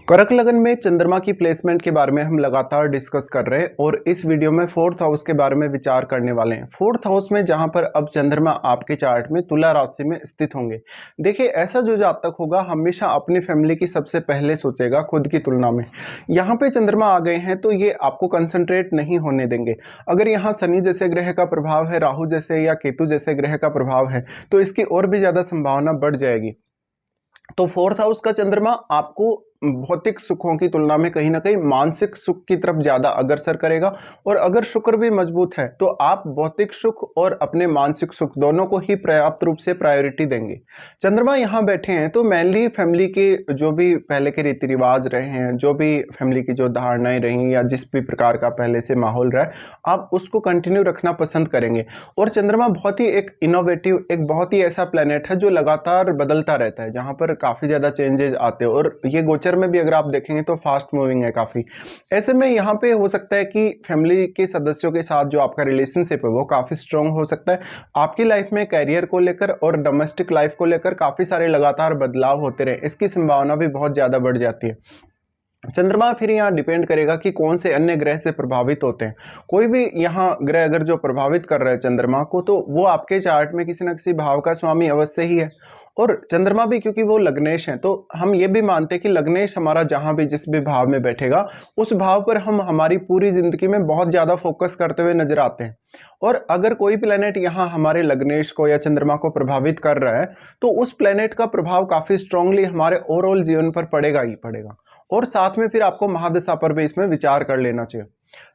कर्क लगन में चंद्रमा की प्लेसमेंट के बारे में हम लगातार डिस्कस कर रहे हैं और इस वीडियो में फोर्थ हाउस के बारे में विचार करने वाले हैं। फोर्थ हाउस में जहां पर अब चंद्रमा आपके चार्ट में तुला राशि में स्थित होंगे। देखिए, ऐसा जो जातक होगा हमेशा अपनी फैमिली की सबसे पहले सोचेगा खुद की तुलना में। यहाँ पे चंद्रमा आ गए हैं तो ये आपको कंसंट्रेट नहीं होने देंगे। अगर यहाँ शनि जैसे ग्रह का प्रभाव है, राहु जैसे या केतु जैसे ग्रह का प्रभाव है, तो इसकी और भी ज्यादा संभावना बढ़ जाएगी। तो फोर्थ हाउस का चंद्रमा आपको भौतिक सुखों की तुलना में कहीं ना कहीं मानसिक सुख की तरफ ज्यादा अग्रसर करेगा। और अगर शुक्र भी मजबूत है तो आप भौतिक सुख और अपने मानसिक सुख दोनों को ही पर्याप्त रूप से प्रायोरिटी देंगे। चंद्रमा यहाँ बैठे हैं तो मेनली फैमिली के जो भी पहले के रीति रिवाज रहे हैं, जो भी फैमिली की जो धारणाएं रही या जिस भी प्रकार का पहले से माहौल रहा है, आप उसको कंटिन्यू रखना पसंद करेंगे। और चंद्रमा बहुत ही एक इनोवेटिव, एक बहुत ही ऐसा प्लेनेट है जो लगातार बदलता रहता है, जहां पर काफी ज्यादा चेंजेस आते हैं। और ये गोचर में भी अगर आप देखेंगे तो फास्ट मूविंग है काफी। ऐसे में यहाँ पे हो सकता है कि फैमिली के सदस्यों के साथ जो आपका रिलेशनशिप है वो काफी स्ट्रांग हो सकता है। आपकी लाइफ में कैरियर को लेकर और डोमेस्टिक लाइफ को लेकर काफी सारे लगातार बदलाव होते रहे, इसकी संभावना भी बहुत ज्यादा बढ़ जाती है। चंद्रमा फिर यहाँ डिपेंड करेगा कि कौन से अन्य ग्रह से प्रभावित होते हैं। कोई भी यहाँ ग्रह अगर जो प्रभावित कर रहा है चंद्रमा को, तो वो आपके चार्ट में किसी न किसी भाव का स्वामी अवश्य ही है। और चंद्रमा भी क्योंकि वो लग्नेश है, तो हम ये भी मानते हैं कि लग्नेश हमारा जहां भी जिस भी भाव में बैठेगा उस भाव पर हम हमारी पूरी जिंदगी में बहुत ज्यादा फोकस करते हुए नजर आते हैं। और अगर कोई प्लेनेट यहाँ हमारे लग्नेश को या चंद्रमा को प्रभावित कर रहा है तो उस प्लेनेट का प्रभाव काफी स्ट्रांगली हमारे ओवरऑल जीवन पर पड़ेगा ही पड़ेगा। और साथ में फिर आपको महादशा पर भी इसमें विचार कर लेना चाहिए।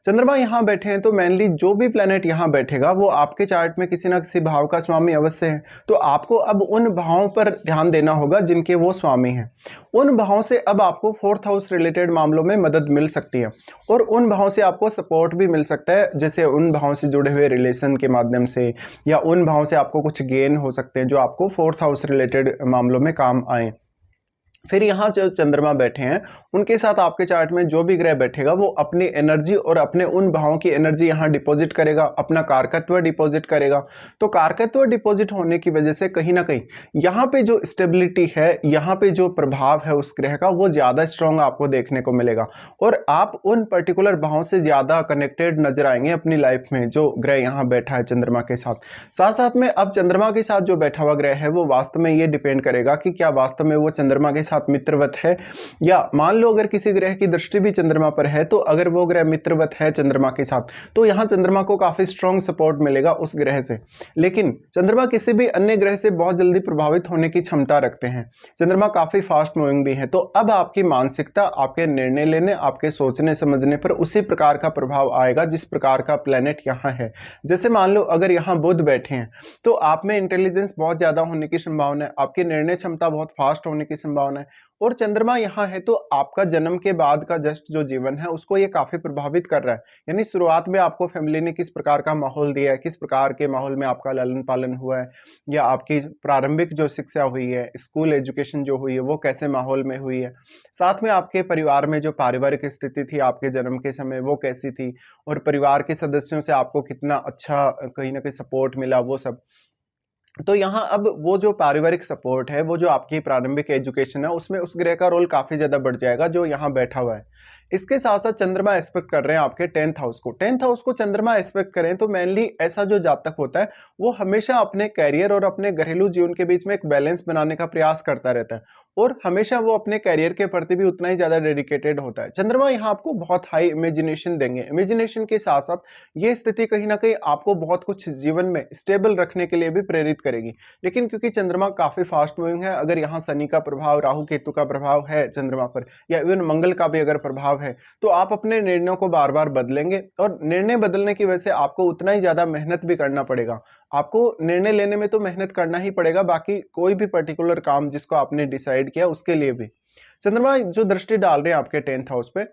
चंद्रमा यहाँ बैठे हैं तो मेनली जो भी प्लेनेट यहाँ बैठेगा वो आपके चार्ट में किसी ना किसी भाव का स्वामी अवश्य है। तो आपको अब उन भावों पर ध्यान देना होगा जिनके वो स्वामी हैं। उन भावों से अब आपको फोर्थ हाउस रिलेटेड मामलों में मदद मिल सकती है और उन भावों से आपको सपोर्ट भी मिल सकता है, जैसे उन भावों से जुड़े हुए रिलेशन के माध्यम से, या उन भावों से आपको कुछ गेन हो सकते हैं जो आपको फोर्थ हाउस रिलेटेड मामलों में काम आए। फिर यहाँ जो चंद्रमा बैठे हैं उनके साथ आपके चार्ट में जो भी ग्रह बैठेगा वो अपनी एनर्जी और अपने उन भावों की एनर्जी यहाँ डिपॉजिट करेगा, अपना कारकत्व डिपॉजिट करेगा। तो कारकत्व डिपॉजिट होने की वजह से कहीं ना कहीं यहाँ पे जो स्टेबिलिटी है, यहाँ पे जो प्रभाव है उस ग्रह का, वो ज्यादा स्ट्रांग आपको देखने को मिलेगा। और आप उन पर्टिकुलर भावों से ज्यादा कनेक्टेड नजर आएंगे अपनी लाइफ में जो ग्रह यहाँ बैठा है चंद्रमा के साथ। साथ साथ में अब चंद्रमा के साथ जो बैठा हुआ ग्रह है वो वास्तव में ये डिपेंड करेगा कि क्या वास्तव में वो चंद्रमा के साथ मित्रवत है, या मान लो अगर किसी ग्रह की दृष्टि भी चंद्रमा पर है तो अगर वो ग्रह मित्रवत है चंद्रमा के साथ तो यहाँ चंद्रमा को काफी स्ट्रांग सपोर्ट मिलेगा उस ग्रह से। लेकिन चंद्रमा किसी भी अन्य ग्रह से बहुत जल्दी प्रभावित होने की क्षमता रखते हैं। चंद्रमा काफी फास्ट मूविंग भी है। तो अब आपकी मानसिकता, आपके निर्णय लेने, आपके सोचने समझने पर उसी प्रकार का प्रभाव आएगा जिस प्रकार का प्लेनेट यहाँ है। जैसे मान लो अगर यहाँ बुध बैठे हैं तो आप में इंटेलिजेंस बहुत ज्यादा होने की संभावना है, आपकी निर्णय क्षमता बहुत फास्ट होने की संभावना है। और चंद्रमा यहाँ है तो आपका जन्म के बाद का जस्ट जो जीवन है उसको ये काफी प्रभावित कर रहा है। यानी शुरुआत में आपको फैमिली ने किस प्रकार का माहौल दिया है, किस प्रकार के माहौल में आपका लालन पालन हुआ है, या आपकी प्रारंभिक जो शिक्षा हुई है, स्कूल एजुकेशन जो हुई है, वो कैसे माहौल में हुई है। साथ में आपके परिवार में जो पारिवारिक स्थिति थी आपके जन्म के समय वो कैसी थी, और परिवार के सदस्यों से आपको कितना अच्छा कहीं ना कहीं सपोर्ट मिला, वो सब। तो यहाँ अब वो जो पारिवारिक सपोर्ट है, वो जो आपकी प्रारंभिक एजुकेशन है, उसमें उस ग्रह का रोल काफी ज्यादा बढ़ जाएगा जो यहाँ बैठा हुआ है। इसके साथ साथ चंद्रमा एस्पेक्ट कर रहे हैं आपके 10th हाउस को। 10th हाउस को चंद्रमा एस्पेक्ट करें तो मेनली ऐसा जो जातक होता है वो हमेशा अपने कैरियर और अपने घरेलू जीवन के बीच में एक बैलेंस बनाने का प्रयास करता रहता है, और हमेशा वो अपने कैरियर के प्रति भी उतना ही ज्यादा डेडिकेटेड होता है। चंद्रमा यहाँ आपको बहुत हाई इमेजिनेशन देंगे। इमेजिनेशन के साथ साथ ये स्थिति कहीं ना कहीं आपको बहुत कुछ जीवन में स्टेबल रखने के लिए भी प्रेरित करेगी। लेकिन क्योंकि चंद्रमा काफी फास्ट मूविंग है, अगर यहाँ शनि का प्रभाव, राहु केतु का प्रभाव है चंद्रमा पर, या इवन मंगल का भी अगर प्रभाव है, तो आप अपने निर्णयों को बार बार बदलेंगे। और निर्णय बदलने की वजह से आपको उतना ही ज्यादा मेहनत भी करना पड़ेगा। आपको निर्णय लेने में तो मेहनत करना ही पड़ेगा, बाकी कोई भी पर्टिकुलर काम जिसको आपने डिसाइड किया उसके लिए भी। चंद्रमा जो दृष्टि डाल रहे हैं आपके 10th हाउस पे,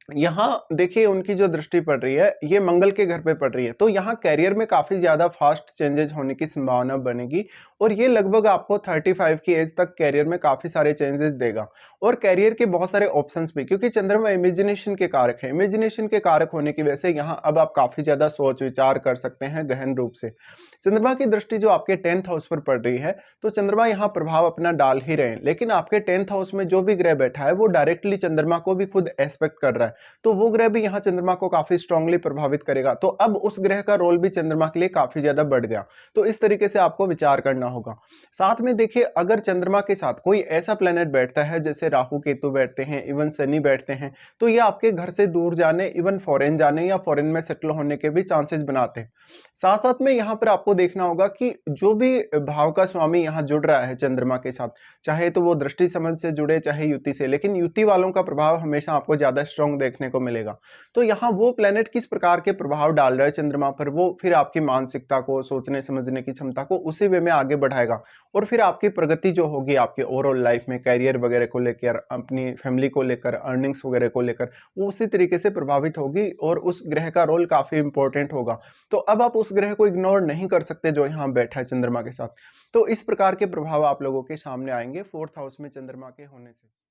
यहाँ देखिए उनकी जो दृष्टि पड़ रही है ये मंगल के घर पे पड़ रही है, तो यहाँ करियर में काफी ज्यादा फास्ट चेंजेस होने की संभावना बनेगी और ये लगभग आपको 35 की एज तक करियर में काफी सारे चेंजेस देगा और करियर के बहुत सारे ऑप्शंस भी, क्योंकि चंद्रमा इमेजिनेशन के कारक है। इमेजिनेशन के कारक होने की वजह से यहाँ अब आप काफी ज्यादा सोच विचार कर सकते हैं गहन रूप से। चंद्रमा की दृष्टि जो आपके 10th हाउस पर पड़ रही है, तो चंद्रमा यहाँ प्रभाव अपना डाल ही रहे हैं, लेकिन आपके 10th हाउस में जो भी ग्रह बैठा है वो डायरेक्टली चंद्रमा को भी खुद एस्पेक्ट कर रहा है, तो वो ग्रह भी यहाँ चंद्रमा को काफी स्ट्रांगली प्रभावित करेगा। तो अब उस ग्रह का रोल भी चंद्रमा के लिए काफी ज्यादा बढ़ गया, तो इस तरीके से आपको विचार करना होगा। साथ में देखिए अगर चंद्रमा के साथ कोई ऐसा प्लेनेट बैठता है जैसे राहु केतु बैठते हैं, इवन शनि बैठते हैं, तो ये आपके घर से दूर जाने, इवन फॉरेन जाने या फॉरेन में सेटल होने के भी चांसेस बनाते हैं। साथ साथ में यहाँ पर आपको देखना होगा कि जो भी भाव का स्वामी यहाँ जुड़ रहा है चंद्रमा के साथ, चाहे तो वो दृष्टि संबंध से जुड़े चाहे युति से, लेकिन युति वालों का प्रभाव हमेशा आपको ज्यादा स्ट्रॉन्ग देखने को मिलेगा। तो यहाँ वो प्लेनेट किस प्रकार के प्रभाव डाल रहा है चंद्रमा पर, वो फिर आपकी मानसिकता को, सोचने समझने की क्षमता को उसी वे में आगे बढ़ाएगा और फिर आपकी प्रगति जो होगी आपके ओवरऑल लाइफ में, कैरियर वगैरह को लेकर, अपनी फैमिली को लेकर, अर्निंग्स वगैरह को लेकर, वो उसी तरीके से प्रभावित होगी और उस ग्रह का रोल काफी इंपॉर्टेंट होगा। तो अब आप उस ग्रह को इग्नोर नहीं कर सकते जो यहाँ बैठा है चंद्रमा के साथ। तो इस प्रकार के प्रभाव आप लोगों के सामने आएंगे 4th हाउस में चंद्रमा के होने से।